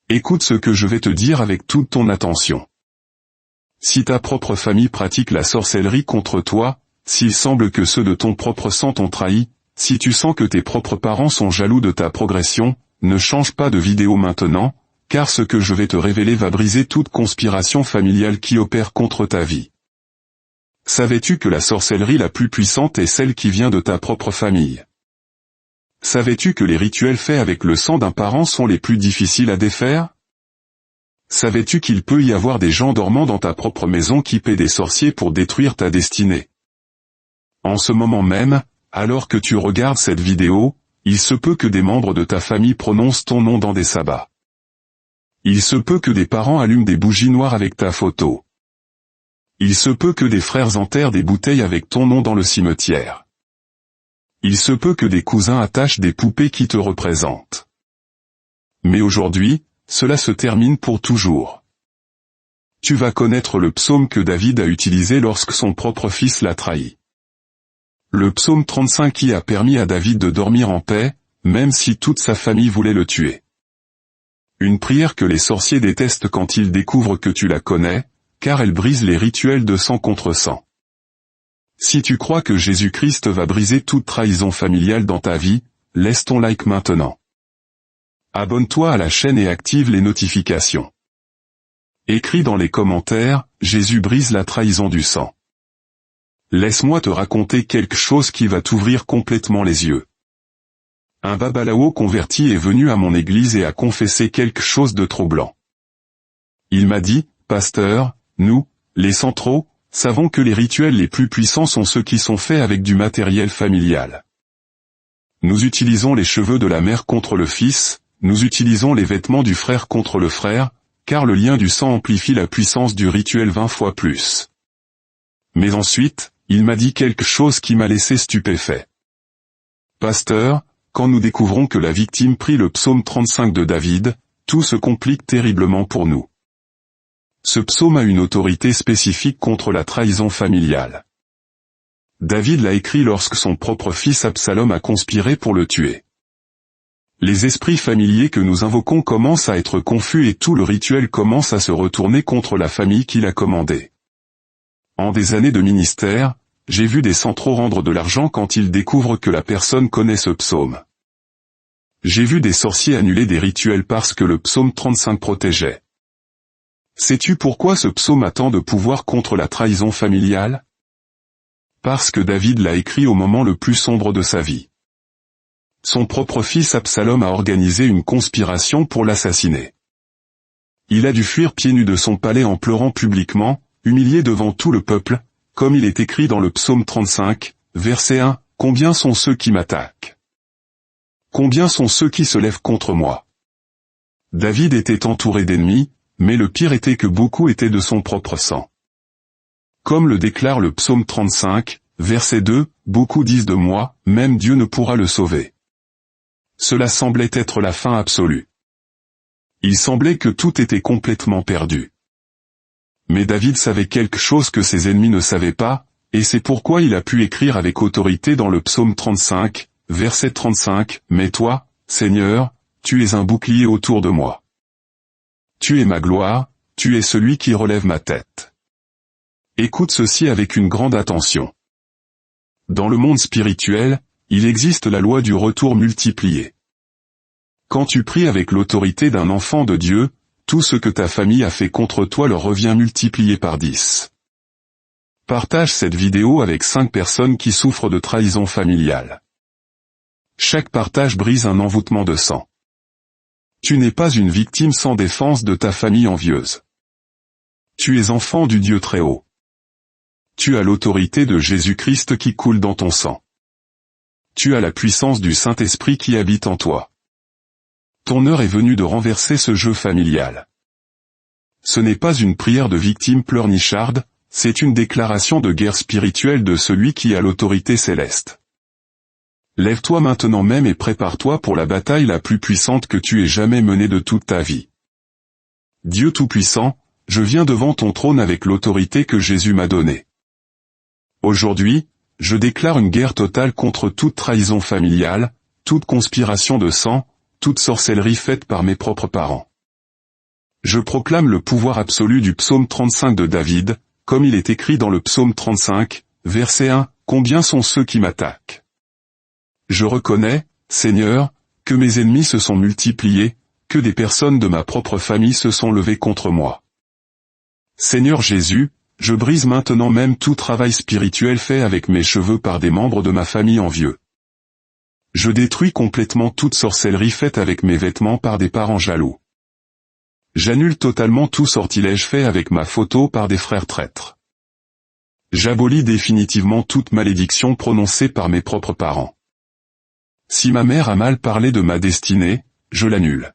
Écoute ce que je vais te dire avec toute ton attention. Si ta propre famille pratique la sorcellerie contre toi, s'il semble que ceux de ton propre sang t'ont trahi, si tu sens que tes propres parents sont jaloux de ta progression, ne change pas de vidéo maintenant, car ce que je vais te révéler va briser toute conspiration familiale qui opère contre ta vie. Savais-tu que la sorcellerie la plus puissante est celle qui vient de ta propre famille? Savais-tu que les rituels faits avec le sang d'un parent sont les plus difficiles à défaire? Savais-tu qu'il peut y avoir des gens dormants dans ta propre maison qui paient des sorciers pour détruire ta destinée? En ce moment même, alors que tu regardes cette vidéo, il se peut que des membres de ta famille prononcent ton nom dans des sabbats. Il se peut que des parents allument des bougies noires avec ta photo. Il se peut que des frères enterrent des bouteilles avec ton nom dans le cimetière. Il se peut que des cousins attachent des poupées qui te représentent. Mais aujourd'hui, cela se termine pour toujours. Tu vas connaître le psaume que David a utilisé lorsque son propre fils l'a trahi. Le psaume 35 qui a permis à David de dormir en paix, même si toute sa famille voulait le tuer. Une prière que les sorciers détestent quand ils découvrent que tu la connais, car elle brise les rituels de sang contre sang. Si tu crois que Jésus-Christ va briser toute trahison familiale dans ta vie, laisse ton like maintenant. Abonne-toi à la chaîne et active les notifications. Écris dans les commentaires, Jésus brise la trahison du sang. Laisse-moi te raconter quelque chose qui va t'ouvrir complètement les yeux. Un babalawo converti est venu à mon église et a confessé quelque chose de troublant. Il m'a dit, « Pasteur, nous, les centraux, savons que les rituels les plus puissants sont ceux qui sont faits avec du matériel familial. Nous utilisons les cheveux de la mère contre le fils, nous utilisons les vêtements du frère contre le frère, car le lien du sang amplifie la puissance du rituel 20 fois plus. » Mais ensuite, il m'a dit quelque chose qui m'a laissé stupéfait. « Pasteur, quand nous découvrons que la victime prie le psaume 35 de David, tout se complique terriblement pour nous. Ce psaume a une autorité spécifique contre la trahison familiale. David l'a écrit lorsque son propre fils Absalom a conspiré pour le tuer. Les esprits familiers que nous invoquons commencent à être confus et tout le rituel commence à se retourner contre la famille qui l'a commandé. En des années de ministère, j'ai vu des centraux rendre de l'argent quand ils découvrent que la personne connaît ce psaume. J'ai vu des sorciers annuler des rituels parce que le psaume 35 protégeait. Sais-tu pourquoi ce psaume a tant de pouvoir contre la trahison familiale? Parce que David l'a écrit au moment le plus sombre de sa vie. Son propre fils Absalom a organisé une conspiration pour l'assassiner. Il a dû fuir pieds nus de son palais en pleurant publiquement, humilié devant tout le peuple, comme il est écrit dans le psaume 35, verset 1, « Combien sont ceux qui m'attaquent? Combien sont ceux qui se lèvent contre moi ?» David était entouré d'ennemis, mais le pire était que beaucoup étaient de son propre sang. Comme le déclare le psaume 35, verset 2, « Beaucoup disent de moi, même Dieu ne pourra le sauver. » Cela semblait être la fin absolue. Il semblait que tout était complètement perdu. Mais David savait quelque chose que ses ennemis ne savaient pas, et c'est pourquoi il a pu écrire avec autorité dans le psaume 35, verset 35, « Mais toi, Seigneur, tu es un bouclier autour de moi. Tu es ma gloire, tu es celui qui relève ma tête. » Écoute ceci avec une grande attention. Dans le monde spirituel, il existe la loi du retour multiplié. Quand tu pries avec l'autorité d'un enfant de Dieu, tout ce que ta famille a fait contre toi leur revient multiplié par 10. Partage cette vidéo avec 5 personnes qui souffrent de trahison familiale. Chaque partage brise un envoûtement de sang. Tu n'es pas une victime sans défense de ta famille envieuse. Tu es enfant du Dieu très haut. Tu as l'autorité de Jésus-Christ qui coule dans ton sang. Tu as la puissance du Saint-Esprit qui habite en toi. Ton heure est venue de renverser ce jeu familial. Ce n'est pas une prière de victime pleurnicharde, c'est une déclaration de guerre spirituelle de celui qui a l'autorité céleste. Lève-toi maintenant même et prépare-toi pour la bataille la plus puissante que tu aies jamais menée de toute ta vie. Dieu Tout-Puissant, je viens devant ton trône avec l'autorité que Jésus m'a donnée. Aujourd'hui, je déclare une guerre totale contre toute trahison familiale, toute conspiration de sang, toute sorcellerie faite par mes propres parents. Je proclame le pouvoir absolu du psaume 35 de David, comme il est écrit dans le psaume 35, verset 1, « Combien sont ceux qui m'attaquent ?» Je reconnais, Seigneur, que mes ennemis se sont multipliés, que des personnes de ma propre famille se sont levées contre moi. Seigneur Jésus, je brise maintenant même tout travail spirituel fait avec mes cheveux par des membres de ma famille envieux. Je détruis complètement toute sorcellerie faite avec mes vêtements par des parents jaloux. J'annule totalement tout sortilège fait avec ma photo par des frères traîtres. J'abolis définitivement toute malédiction prononcée par mes propres parents. Si ma mère a mal parlé de ma destinée, je l'annule.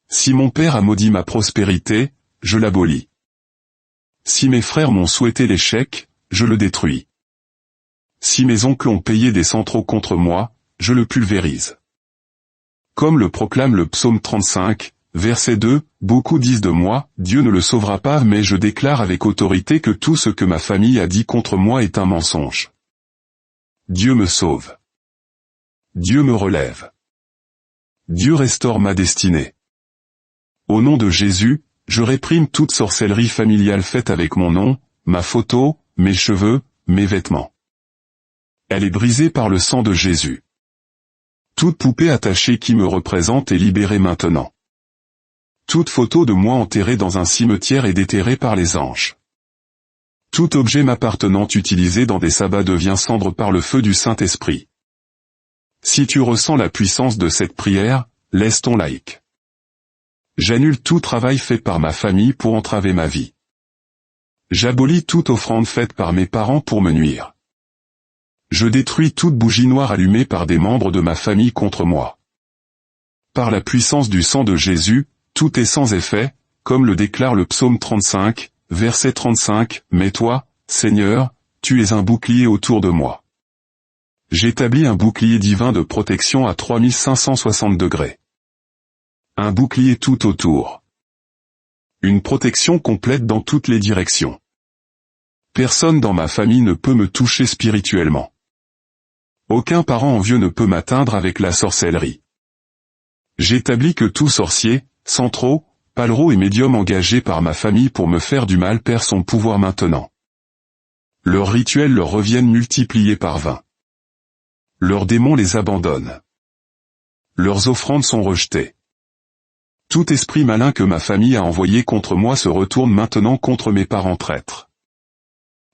Si mon père a maudit ma prospérité, je l'abolis. Si mes frères m'ont souhaité l'échec, je le détruis. Si mes oncles ont payé des centraux contre moi, je le pulvérise. Comme le proclame le psaume 35, verset 2, beaucoup disent de moi, Dieu ne le sauvera pas, mais je déclare avec autorité que tout ce que ma famille a dit contre moi est un mensonge. Dieu me sauve. Dieu me relève. Dieu restaure ma destinée. Au nom de Jésus, je réprime toute sorcellerie familiale faite avec mon nom, ma photo, mes cheveux, mes vêtements. Elle est brisée par le sang de Jésus. Toute poupée attachée qui me représente est libérée maintenant. Toute photo de moi enterrée dans un cimetière est déterrée par les anges. Tout objet m'appartenant utilisé dans des sabbats devient cendre par le feu du Saint-Esprit. Si tu ressens la puissance de cette prière, laisse ton like. J'annule tout travail fait par ma famille pour entraver ma vie. J'abolis toute offrande faite par mes parents pour me nuire. Je détruis toute bougie noire allumée par des membres de ma famille contre moi. Par la puissance du sang de Jésus, tout est sans effet, comme le déclare le psaume 35, verset 35, « Mais toi, Seigneur, tu es un bouclier autour de moi. » J'établis un bouclier divin de protection à 3560 degrés. Un bouclier tout autour. Une protection complète dans toutes les directions. Personne dans ma famille ne peut me toucher spirituellement. Aucun parent envieux ne peut m'atteindre avec la sorcellerie. J'établis que tout sorcier, centraux, palereau et médium engagé par ma famille pour me faire du mal perd son pouvoir maintenant. Leurs rituels leur reviennent multipliés par 20. Leurs démons les abandonnent. Leurs offrandes sont rejetées. Tout esprit malin que ma famille a envoyé contre moi se retourne maintenant contre mes parents traîtres.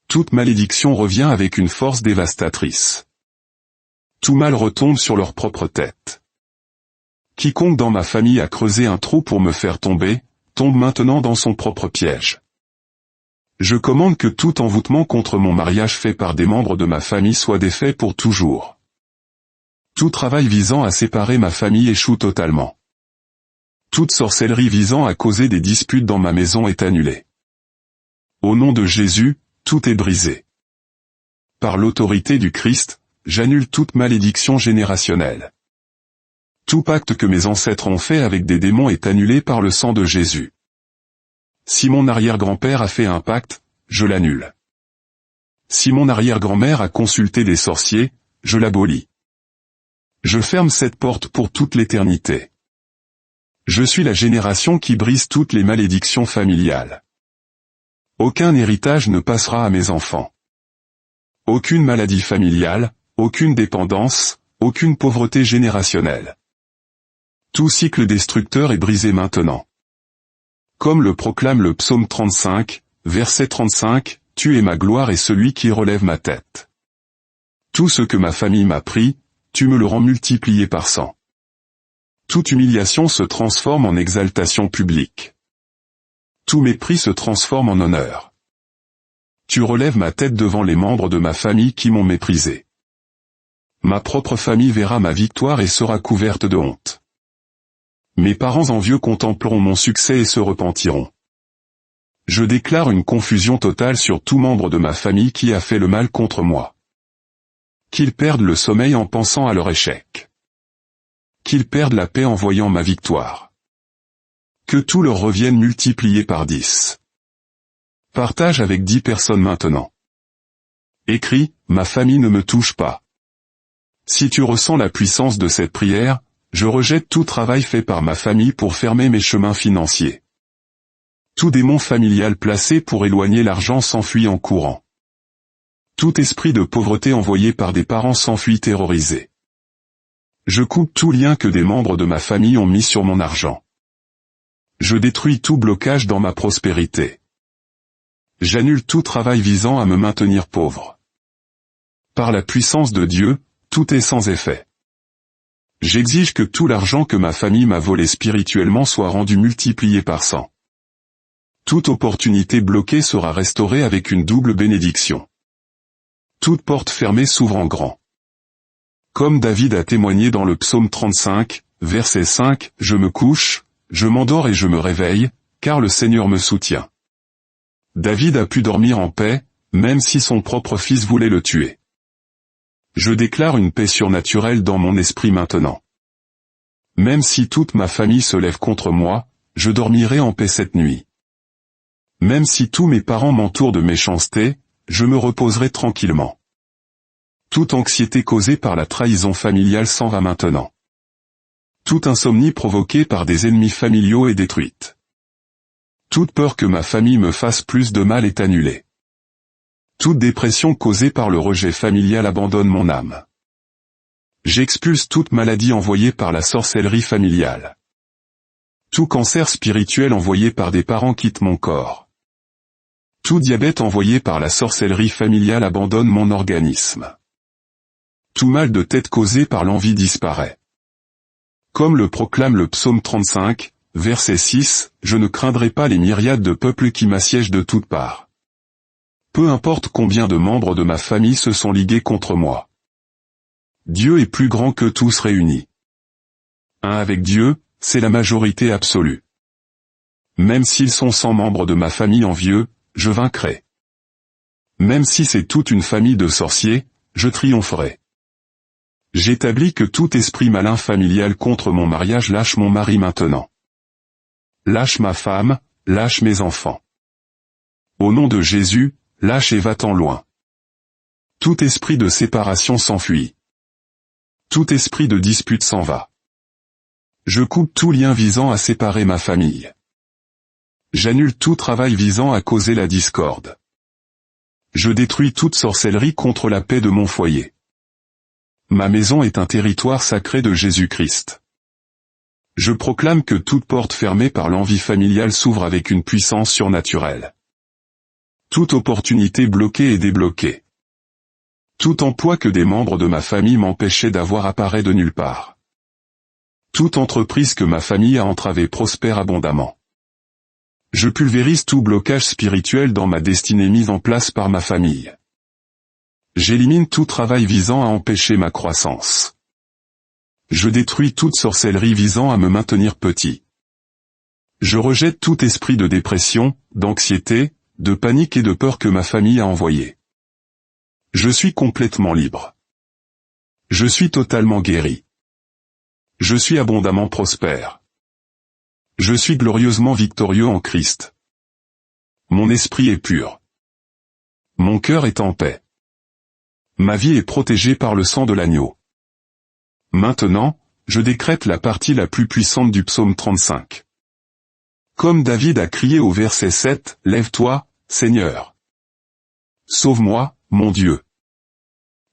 Toute malédiction revient avec une force dévastatrice. Tout mal retombe sur leur propre tête. Quiconque dans ma famille a creusé un trou pour me faire tomber, tombe maintenant dans son propre piège. Je commande que tout envoûtement contre mon mariage fait par des membres de ma famille soit défait pour toujours. Tout travail visant à séparer ma famille échoue totalement. Toute sorcellerie visant à causer des disputes dans ma maison est annulée. Au nom de Jésus, tout est brisé. Par l'autorité du Christ, j'annule toute malédiction générationnelle. Tout pacte que mes ancêtres ont fait avec des démons est annulé par le sang de Jésus. Si mon arrière-grand-père a fait un pacte, je l'annule. Si mon arrière-grand-mère a consulté des sorciers, je l'abolis. Je ferme cette porte pour toute l'éternité. Je suis la génération qui brise toutes les malédictions familiales. Aucun héritage ne passera à mes enfants. Aucune maladie familiale, aucune dépendance, aucune pauvreté générationnelle. Tout cycle destructeur est brisé maintenant. Comme le proclame le psaume 35, verset 35, « Tu es ma gloire et celui qui relève ma tête. » Tout ce que ma famille m'a pris, tu me le rends multiplié par 100. Toute humiliation se transforme en exaltation publique. Tout mépris se transforme en honneur. Tu relèves ma tête devant les membres de ma famille qui m'ont méprisé. Ma propre famille verra ma victoire et sera couverte de honte. Mes parents envieux contempleront mon succès et se repentiront. Je déclare une confusion totale sur tout membre de ma famille qui a fait le mal contre moi. Qu'ils perdent le sommeil en pensant à leur échec. Qu'ils perdent la paix en voyant ma victoire. Que tout leur revienne multiplié par 10. Partage avec 10 personnes maintenant. Écris, ma famille ne me touche pas. Si tu ressens la puissance de cette prière, je rejette tout travail fait par ma famille pour fermer mes chemins financiers. Tout démon familial placé pour éloigner l'argent s'enfuit en courant. Tout esprit de pauvreté envoyé par des parents s'enfuit terrorisé. Je coupe tout lien que des membres de ma famille ont mis sur mon argent. Je détruis tout blocage dans ma prospérité. J'annule tout travail visant à me maintenir pauvre. Par la puissance de Dieu, tout est sans effet. J'exige que tout l'argent que ma famille m'a volé spirituellement soit rendu multiplié par 100. Toute opportunité bloquée sera restaurée avec une double bénédiction. Toute porte fermée s'ouvre en grand. Comme David a témoigné dans le psaume 35, verset 5, « Je me couche, je m'endors et je me réveille, car le Seigneur me soutient. » David a pu dormir en paix, même si son propre fils voulait le tuer. Je déclare une paix surnaturelle dans mon esprit maintenant. Même si toute ma famille se lève contre moi, je dormirai en paix cette nuit. Même si tous mes parents m'entourent de méchanceté, je me reposerai tranquillement. Toute anxiété causée par la trahison familiale s'en va maintenant. Toute insomnie provoquée par des ennemis familiaux est détruite. Toute peur que ma famille me fasse plus de mal est annulée. Toute dépression causée par le rejet familial abandonne mon âme. J'expulse toute maladie envoyée par la sorcellerie familiale. Tout cancer spirituel envoyé par des parents quitte mon corps. Tout diabète envoyé par la sorcellerie familiale abandonne mon organisme. Tout mal de tête causé par l'envie disparaît. Comme le proclame le psaume 35, verset 6, « Je ne craindrai pas les myriades de peuples qui m'assiègent de toutes parts. Peu importe combien de membres de ma famille se sont ligués contre moi. Dieu est plus grand que tous réunis. Un avec Dieu, c'est la majorité absolue. Même s'ils sont 100 membres de ma famille envieux, je vaincrai. Même si c'est toute une famille de sorciers, je triompherai. J'établis que tout esprit malin familial contre mon mariage lâche mon mari maintenant. Lâche ma femme, lâche mes enfants. Au nom de Jésus, lâche et va-t'en loin. Tout esprit de séparation s'enfuit. Tout esprit de dispute s'en va. Je coupe tout lien visant à séparer ma famille. J'annule tout travail visant à causer la discorde. Je détruis toute sorcellerie contre la paix de mon foyer. Ma maison est un territoire sacré de Jésus-Christ. Je proclame que toute porte fermée par l'envie familiale s'ouvre avec une puissance surnaturelle. Toute opportunité bloquée est débloquée. Tout emploi que des membres de ma famille m'empêchaient d'avoir apparaît de nulle part. Toute entreprise que ma famille a entravée prospère abondamment. Je pulvérise tout blocage spirituel dans ma destinée mise en place par ma famille. J'élimine tout travail visant à empêcher ma croissance. Je détruis toute sorcellerie visant à me maintenir petit. Je rejette tout esprit de dépression, d'anxiété, de panique et de peur que ma famille a envoyé. Je suis complètement libre. Je suis totalement guéri. Je suis abondamment prospère. Je suis glorieusement victorieux en Christ. Mon esprit est pur. Mon cœur est en paix. Ma vie est protégée par le sang de l'agneau. Maintenant, je décrète la partie la plus puissante du psaume 35. Comme David a crié au verset 7, « Lève-toi, Seigneur. Sauve-moi, mon Dieu.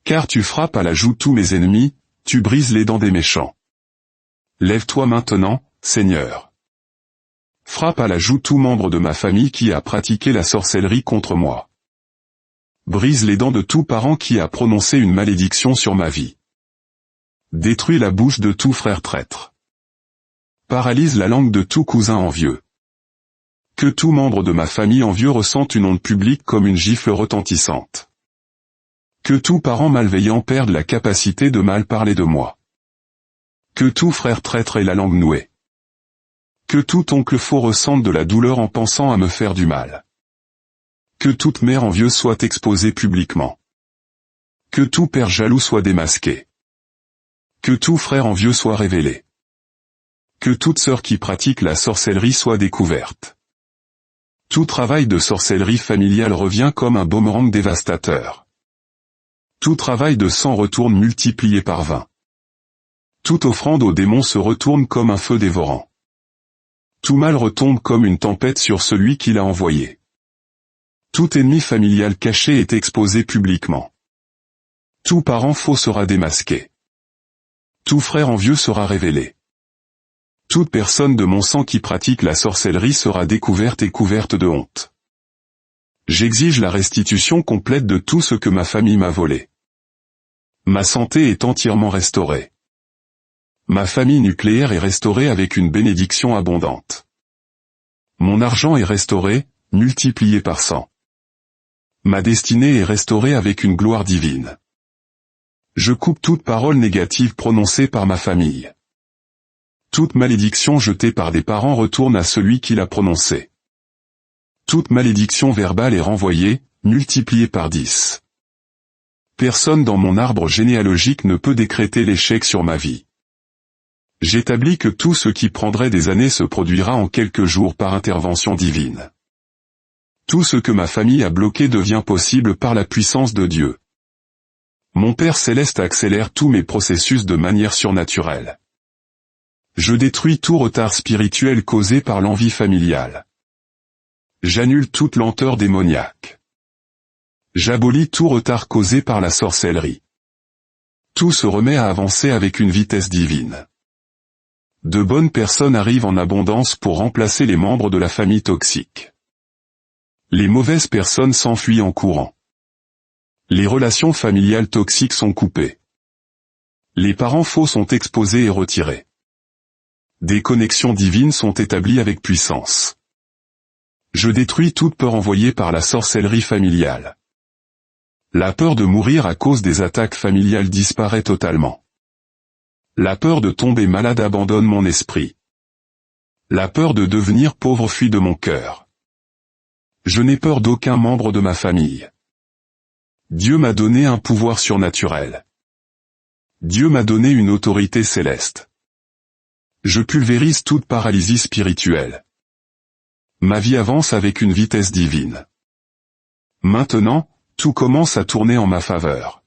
Car tu frappes à la joue tous mes ennemis, tu brises les dents des méchants. Lève-toi maintenant, Seigneur. Frappe à la joue tout membre de ma famille qui a pratiqué la sorcellerie contre moi. Brise les dents de tout parent qui a prononcé une malédiction sur ma vie. Détruis la bouche de tout frère traître. Paralyse la langue de tout cousin envieux. Que tout membre de ma famille envieux ressente une honte publique comme une gifle retentissante. Que tout parent malveillant perde la capacité de mal parler de moi. Que tout frère traître ait la langue nouée. Que tout oncle faux ressente de la douleur en pensant à me faire du mal. Que toute mère envieuse soit exposée publiquement. Que tout père jaloux soit démasqué. Que tout frère envieux soit révélé. Que toute sœur qui pratique la sorcellerie soit découverte. Tout travail de sorcellerie familiale revient comme un boomerang dévastateur. Tout travail de sang retourne multiplié par 20. Toute offrande aux démons se retourne comme un feu dévorant. Tout mal retombe comme une tempête sur celui qui l'a envoyé. Tout ennemi familial caché est exposé publiquement. Tout parent faux sera démasqué. Tout frère envieux sera révélé. Toute personne de mon sang qui pratique la sorcellerie sera découverte et couverte de honte. J'exige la restitution complète de tout ce que ma famille m'a volé. Ma santé est entièrement restaurée. Ma famille nucléaire est restaurée avec une bénédiction abondante. Mon argent est restauré, multiplié par 100. Ma destinée est restaurée avec une gloire divine. Je coupe toute parole négative prononcée par ma famille. Toute malédiction jetée par des parents retourne à celui qui l'a prononcée. Toute malédiction verbale est renvoyée, multipliée par 10. Personne dans mon arbre généalogique ne peut décréter l'échec sur ma vie. J'établis que tout ce qui prendrait des années se produira en quelques jours par intervention divine. Tout ce que ma famille a bloqué devient possible par la puissance de Dieu. Mon Père Céleste accélère tous mes processus de manière surnaturelle. Je détruis tout retard spirituel causé par l'envie familiale. J'annule toute lenteur démoniaque. J'abolis tout retard causé par la sorcellerie. Tout se remet à avancer avec une vitesse divine. De bonnes personnes arrivent en abondance pour remplacer les membres de la famille toxique. Les mauvaises personnes s'enfuient en courant. Les relations familiales toxiques sont coupées. Les parents faux sont exposés et retirés. Des connexions divines sont établies avec puissance. Je détruis toute peur envoyée par la sorcellerie familiale. La peur de mourir à cause des attaques familiales disparaît totalement. La peur de tomber malade abandonne mon esprit. La peur de devenir pauvre fuit de mon cœur. Je n'ai peur d'aucun membre de ma famille. Dieu m'a donné un pouvoir surnaturel. Dieu m'a donné une autorité céleste. Je pulvérise toute paralysie spirituelle. Ma vie avance avec une vitesse divine. Maintenant, tout commence à tourner en ma faveur.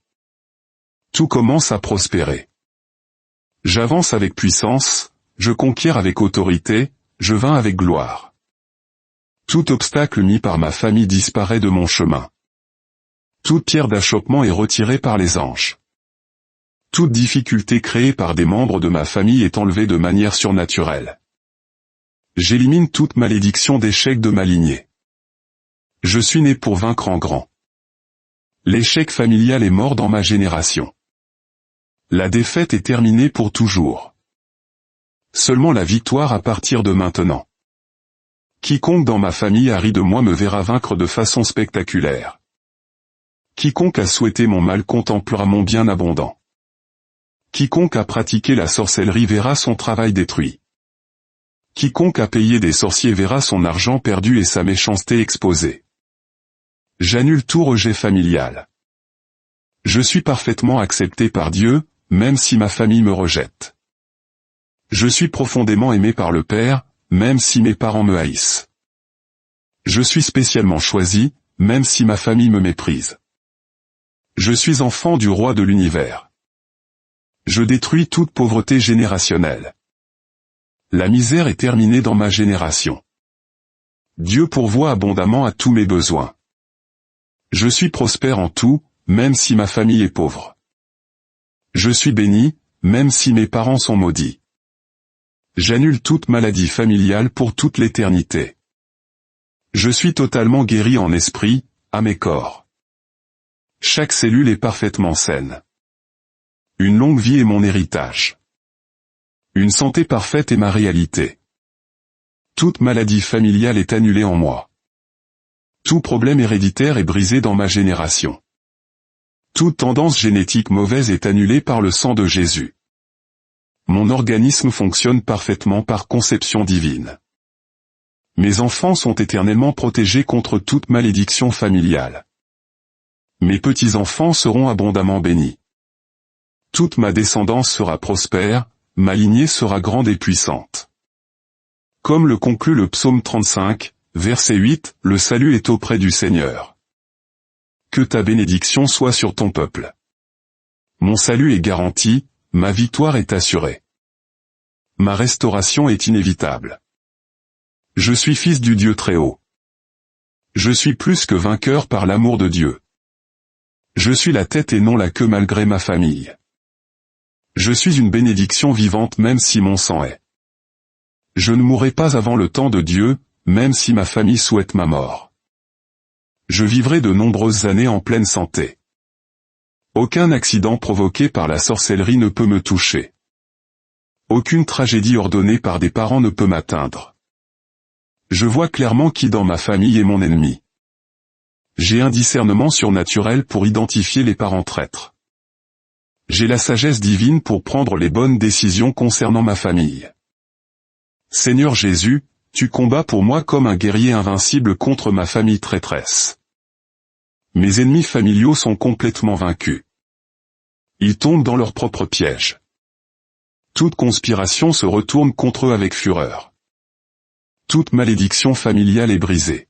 Tout commence à prospérer. J'avance avec puissance, je conquiers avec autorité, je vains avec gloire. Tout obstacle mis par ma famille disparaît de mon chemin. Toute pierre d'achoppement est retirée par les anges. Toute difficulté créée par des membres de ma famille est enlevée de manière surnaturelle. J'élimine toute malédiction d'échec de ma lignée. Je suis né pour vaincre en grand. L'échec familial est mort dans ma génération. La défaite est terminée pour toujours. Seulement la victoire à partir de maintenant. Quiconque dans ma famille a ri de moi me verra vaincre de façon spectaculaire. Quiconque a souhaité mon mal contemplera mon bien abondant. Quiconque a pratiqué la sorcellerie verra son travail détruit. Quiconque a payé des sorciers verra son argent perdu et sa méchanceté exposée. J'annule tout rejet familial. Je suis parfaitement accepté par Dieu, même si ma famille me rejette. Je suis profondément aimé par le Père, même si mes parents me haïssent. Je suis spécialement choisi, même si ma famille me méprise. Je suis enfant du roi de l'univers. Je détruis toute pauvreté générationnelle. La misère est terminée dans ma génération. Dieu pourvoit abondamment à tous mes besoins. Je suis prospère en tout, même si ma famille est pauvre. Je suis béni, même si mes parents sont maudits. J'annule toute maladie familiale pour toute l'éternité. Je suis totalement guéri en esprit, âme et corps. Chaque cellule est parfaitement saine. Une longue vie est mon héritage. Une santé parfaite est ma réalité. Toute maladie familiale est annulée en moi. Tout problème héréditaire est brisé dans ma génération. Toute tendance génétique mauvaise est annulée par le sang de Jésus. Mon organisme fonctionne parfaitement par conception divine. Mes enfants sont éternellement protégés contre toute malédiction familiale. Mes petits-enfants seront abondamment bénis. Toute ma descendance sera prospère, ma lignée sera grande et puissante. Comme le conclut le psaume 35, verset 8, le salut est auprès du Seigneur. Que ta bénédiction soit sur ton peuple. Mon salut est garanti, ma victoire est assurée. Ma restauration est inévitable. Je suis fils du Dieu très haut. Je suis plus que vainqueur par l'amour de Dieu. Je suis la tête et non la queue malgré ma famille. Je suis une bénédiction vivante même si mon sang est. Je ne mourrai pas avant le temps de Dieu, même si ma famille souhaite ma mort. Je vivrai de nombreuses années en pleine santé. Aucun accident provoqué par la sorcellerie ne peut me toucher. Aucune tragédie ordonnée par des parents ne peut m'atteindre. Je vois clairement qui dans ma famille est mon ennemi. J'ai un discernement surnaturel pour identifier les parents traîtres. J'ai la sagesse divine pour prendre les bonnes décisions concernant ma famille. Seigneur Jésus, tu combats pour moi comme un guerrier invincible contre ma famille traîtresse. Mes ennemis familiaux sont complètement vaincus. Ils tombent dans leur propre piège. Toute conspiration se retourne contre eux avec fureur. Toute malédiction familiale est brisée.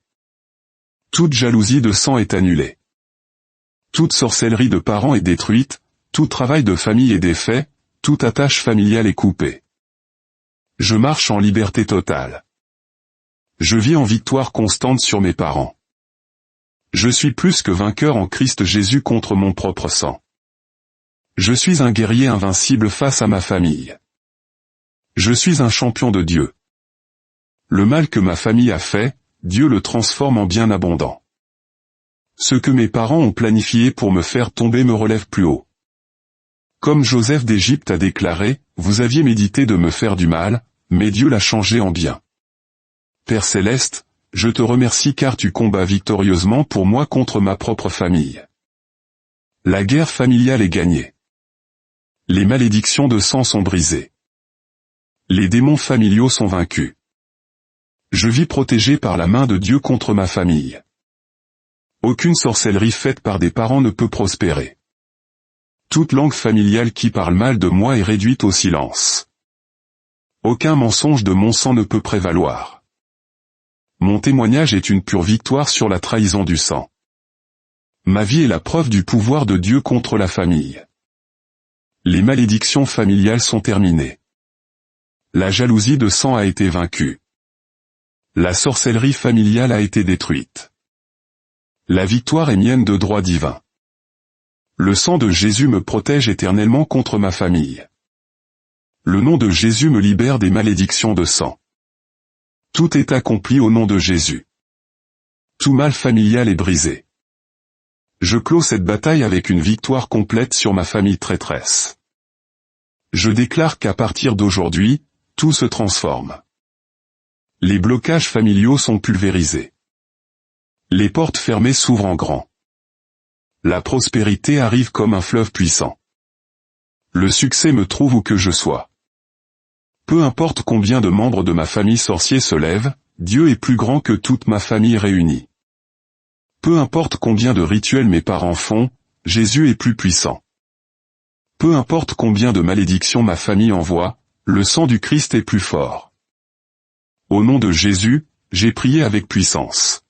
Toute jalousie de sang est annulée. Toute sorcellerie de parents est détruite, tout travail de famille est défait, toute attache familiale est coupée. Je marche en liberté totale. Je vis en victoire constante sur mes parents. Je suis plus que vainqueur en Christ Jésus contre mon propre sang. Je suis un guerrier invincible face à ma famille. Je suis un champion de Dieu. Le mal que ma famille a fait, Dieu le transforme en bien abondant. Ce que mes parents ont planifié pour me faire tomber me relève plus haut. Comme Joseph d'Égypte a déclaré, vous aviez médité de me faire du mal, mais Dieu l'a changé en bien. Père céleste, je te remercie car tu combats victorieusement pour moi contre ma propre famille. La guerre familiale est gagnée. Les malédictions de sang sont brisées. Les démons familiaux sont vaincus. Je vis protégé par la main de Dieu contre ma famille. Aucune sorcellerie faite par des parents ne peut prospérer. Toute langue familiale qui parle mal de moi est réduite au silence. Aucun mensonge de mon sang ne peut prévaloir. Mon témoignage est une pure victoire sur la trahison du sang. Ma vie est la preuve du pouvoir de Dieu contre la famille. Les malédictions familiales sont terminées. La jalousie de sang a été vaincue. La sorcellerie familiale a été détruite. La victoire est mienne de droit divin. Le sang de Jésus me protège éternellement contre ma famille. Le nom de Jésus me libère des malédictions de sang. Tout est accompli au nom de Jésus. Tout mal familial est brisé. Je clôt cette bataille avec une victoire complète sur ma famille traîtresse. Je déclare qu'à partir d'aujourd'hui, tout se transforme. Les blocages familiaux sont pulvérisés. Les portes fermées s'ouvrent en grand. La prospérité arrive comme un fleuve puissant. Le succès me trouve où que je sois. Peu importe combien de membres de ma famille sorcier se lèvent, Dieu est plus grand que toute ma famille réunie. Peu importe combien de rituels mes parents font, Jésus est plus puissant. Peu importe combien de malédictions ma famille envoie, le sang du Christ est plus fort. Au nom de Jésus, j'ai prié avec puissance.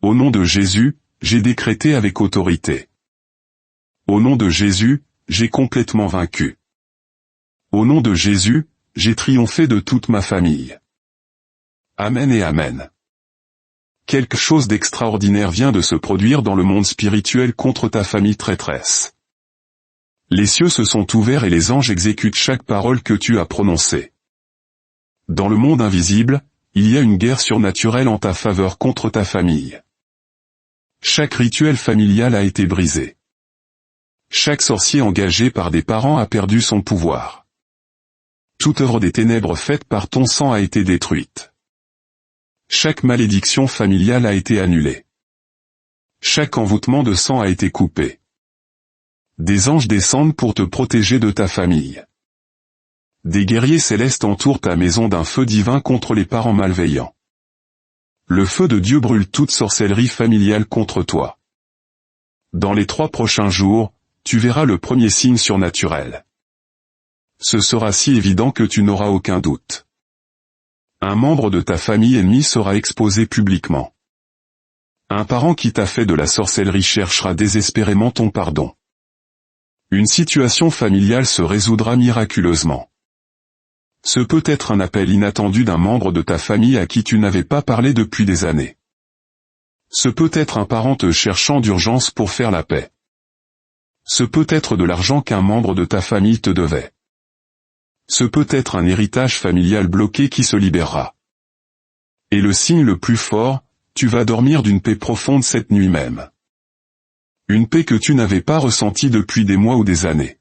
Au nom de Jésus, j'ai décrété avec autorité. Au nom de Jésus, j'ai complètement vaincu. Au nom de Jésus, j'ai triomphé de toute ma famille. Amen et Amen. Quelque chose d'extraordinaire vient de se produire dans le monde spirituel contre ta famille traîtresse. Les cieux se sont ouverts et les anges exécutent chaque parole que tu as prononcée. Dans le monde invisible, il y a une guerre surnaturelle en ta faveur contre ta famille. Chaque rituel familial a été brisé. Chaque sorcier engagé par des parents a perdu son pouvoir. Toute œuvre des ténèbres faite par ton sang a été détruite. Chaque malédiction familiale a été annulée. Chaque envoûtement de sang a été coupé. Des anges descendent pour te protéger de ta famille. Des guerriers célestes entourent ta maison d'un feu divin contre les parents malveillants. Le feu de Dieu brûle toute sorcellerie familiale contre toi. Dans les 3 prochains jours, tu verras le premier signe surnaturel. Ce sera si évident que tu n'auras aucun doute. Un membre de ta famille ennemie sera exposé publiquement. Un parent qui t'a fait de la sorcellerie cherchera désespérément ton pardon. Une situation familiale se résoudra miraculeusement. Ce peut être un appel inattendu d'un membre de ta famille à qui tu n'avais pas parlé depuis des années. Ce peut être un parent te cherchant d'urgence pour faire la paix. Ce peut être de l'argent qu'un membre de ta famille te devait. Ce peut être un héritage familial bloqué qui se libérera. Et le signe le plus fort, tu vas dormir d'une paix profonde cette nuit même. Une paix que tu n'avais pas ressentie depuis des mois ou des années.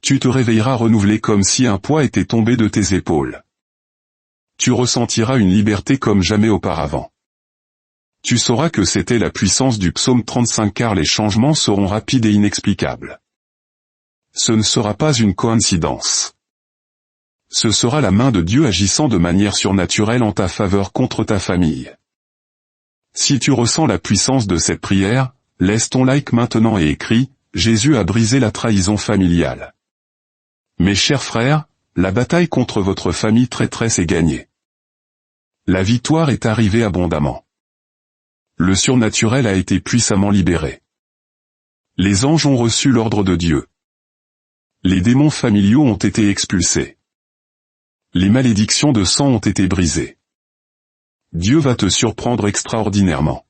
Tu te réveilleras renouvelé comme si un poids était tombé de tes épaules. Tu ressentiras une liberté comme jamais auparavant. Tu sauras que c'était la puissance du psaume 35 car les changements seront rapides et inexplicables. Ce ne sera pas une coïncidence. Ce sera la main de Dieu agissant de manière surnaturelle en ta faveur contre ta famille. Si tu ressens la puissance de cette prière, laisse ton like maintenant et écris « Jésus a brisé la trahison familiale ». Mes chers frères, la bataille contre votre famille traîtresse est gagnée. La victoire est arrivée abondamment. Le surnaturel a été puissamment libéré. Les anges ont reçu l'ordre de Dieu. Les démons familiaux ont été expulsés. Les malédictions de sang ont été brisées. Dieu va te surprendre extraordinairement.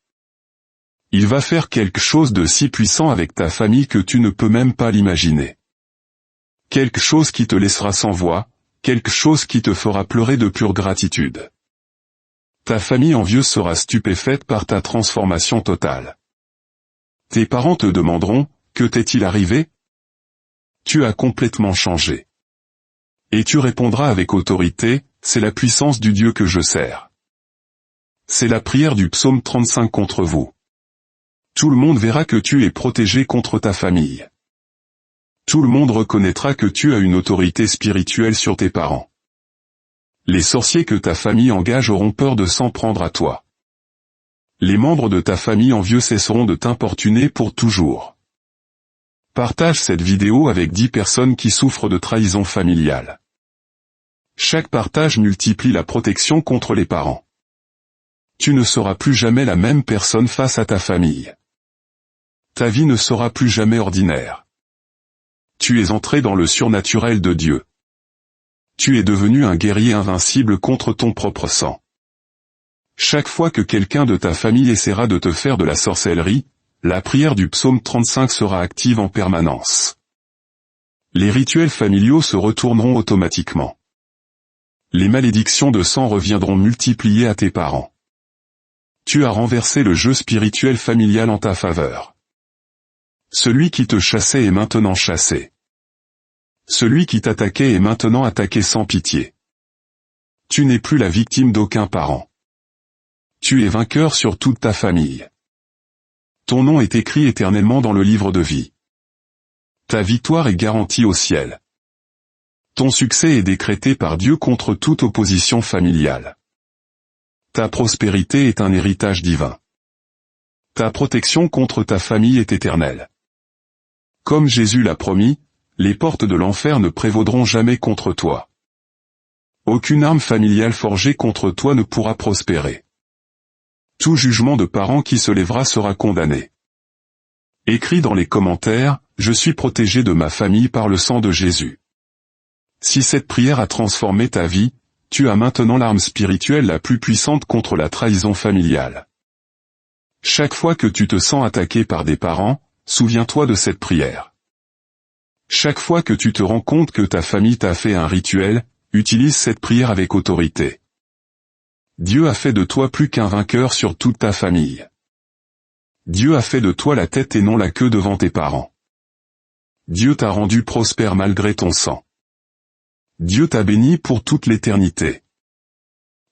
Il va faire quelque chose de si puissant avec ta famille que tu ne peux même pas l'imaginer. Quelque chose qui te laissera sans voix, quelque chose qui te fera pleurer de pure gratitude. Ta famille envieuse sera stupéfaite par ta transformation totale. Tes parents te demanderont, que t'est-il arrivé? Tu as complètement changé. Et tu répondras avec autorité, c'est la puissance du Dieu que je sers. C'est la prière du psaume 35 contre vous. Tout le monde verra que tu es protégé contre ta famille. Tout le monde reconnaîtra que tu as une autorité spirituelle sur tes parents. Les sorciers que ta famille engage auront peur de s'en prendre à toi. Les membres de ta famille envieux cesseront de t'importuner pour toujours. Partage cette vidéo avec 10 personnes qui souffrent de trahison familiale. Chaque partage multiplie la protection contre les parents. Tu ne seras plus jamais la même personne face à ta famille. Ta vie ne sera plus jamais ordinaire. Tu es entré dans le surnaturel de Dieu. Tu es devenu un guerrier invincible contre ton propre sang. Chaque fois que quelqu'un de ta famille essaiera de te faire de la sorcellerie, la prière du psaume 35 sera active en permanence. Les rituels familiaux se retourneront automatiquement. Les malédictions de sang reviendront multipliées à tes parents. Tu as renversé le jeu spirituel familial en ta faveur. Celui qui te chassait est maintenant chassé. Celui qui t'attaquait est maintenant attaqué sans pitié. Tu n'es plus la victime d'aucun parent. Tu es vainqueur sur toute ta famille. Ton nom est écrit éternellement dans le livre de vie. Ta victoire est garantie au ciel. Ton succès est décrété par Dieu contre toute opposition familiale. Ta prospérité est un héritage divin. Ta protection contre ta famille est éternelle. Comme Jésus l'a promis, les portes de l'enfer ne prévaudront jamais contre toi. Aucune arme familiale forgée contre toi ne pourra prospérer. Tout jugement de parents qui se lèvera sera condamné. Écris dans les commentaires, je suis protégé de ma famille par le sang de Jésus. Si cette prière a transformé ta vie, tu as maintenant l'arme spirituelle la plus puissante contre la trahison familiale. Chaque fois que tu te sens attaqué par des parents, souviens-toi de cette prière. Chaque fois que tu te rends compte que ta famille t'a fait un rituel, utilise cette prière avec autorité. Dieu a fait de toi plus qu'un vainqueur sur toute ta famille. Dieu a fait de toi la tête et non la queue devant tes parents. Dieu t'a rendu prospère malgré ton sang. Dieu t'a béni pour toute l'éternité.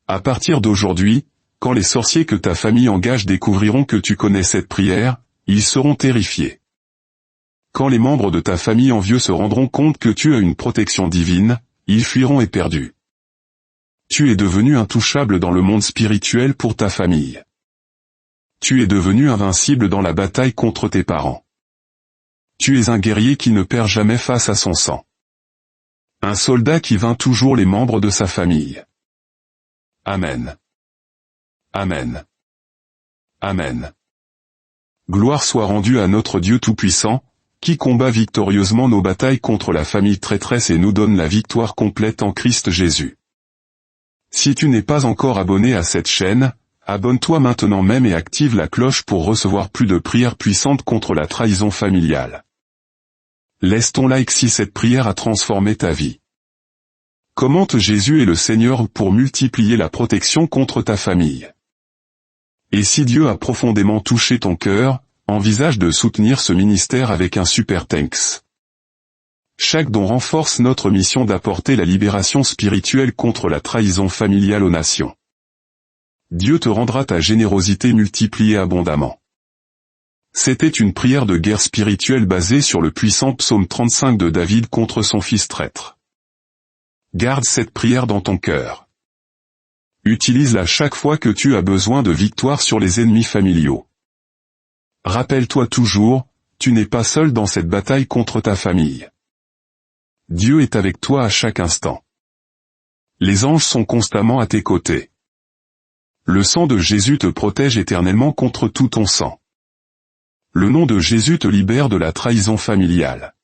À partir d'aujourd'hui, quand les sorciers que ta famille engage découvriront que tu connais cette prière, ils seront terrifiés. Quand les membres de ta famille envieux se rendront compte que tu as une protection divine, ils fuiront éperdus. Tu es devenu intouchable dans le monde spirituel pour ta famille. Tu es devenu invincible dans la bataille contre tes parents. Tu es un guerrier qui ne perd jamais face à son sang. Un soldat qui vainc toujours les membres de sa famille. Amen. Amen. Amen. Gloire soit rendue à notre Dieu Tout-Puissant, qui combat victorieusement nos batailles contre la famille traîtresse et nous donne la victoire complète en Christ Jésus. Si tu n'es pas encore abonné à cette chaîne, abonne-toi maintenant même et active la cloche pour recevoir plus de prières puissantes contre la trahison familiale. Laisse ton like si cette prière a transformé ta vie. Commente Jésus est le Seigneur pour multiplier la protection contre ta famille. Et si Dieu a profondément touché ton cœur, envisage de soutenir ce ministère avec un super thanks. Chaque don renforce notre mission d'apporter la libération spirituelle contre la trahison familiale aux nations. Dieu te rendra ta générosité multipliée abondamment. C'était une prière de guerre spirituelle basée sur le puissant psaume 35 de David contre son fils traître. Garde cette prière dans ton cœur. Utilise-la chaque fois que tu as besoin de victoire sur les ennemis familiaux. Rappelle-toi toujours, tu n'es pas seul dans cette bataille contre ta famille. Dieu est avec toi à chaque instant. Les anges sont constamment à tes côtés. Le sang de Jésus te protège éternellement contre tout ton sang. Le nom de Jésus te libère de la trahison familiale.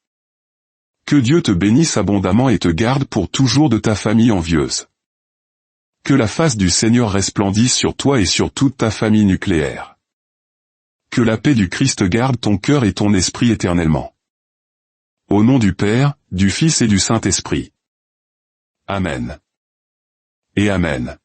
Que Dieu te bénisse abondamment et te garde pour toujours de ta famille envieuse. Que la face du Seigneur resplendisse sur toi et sur toute ta famille nucléaire. Que la paix du Christ garde ton cœur et ton esprit éternellement. Au nom du Père, du Fils et du Saint-Esprit. Amen. Et Amen.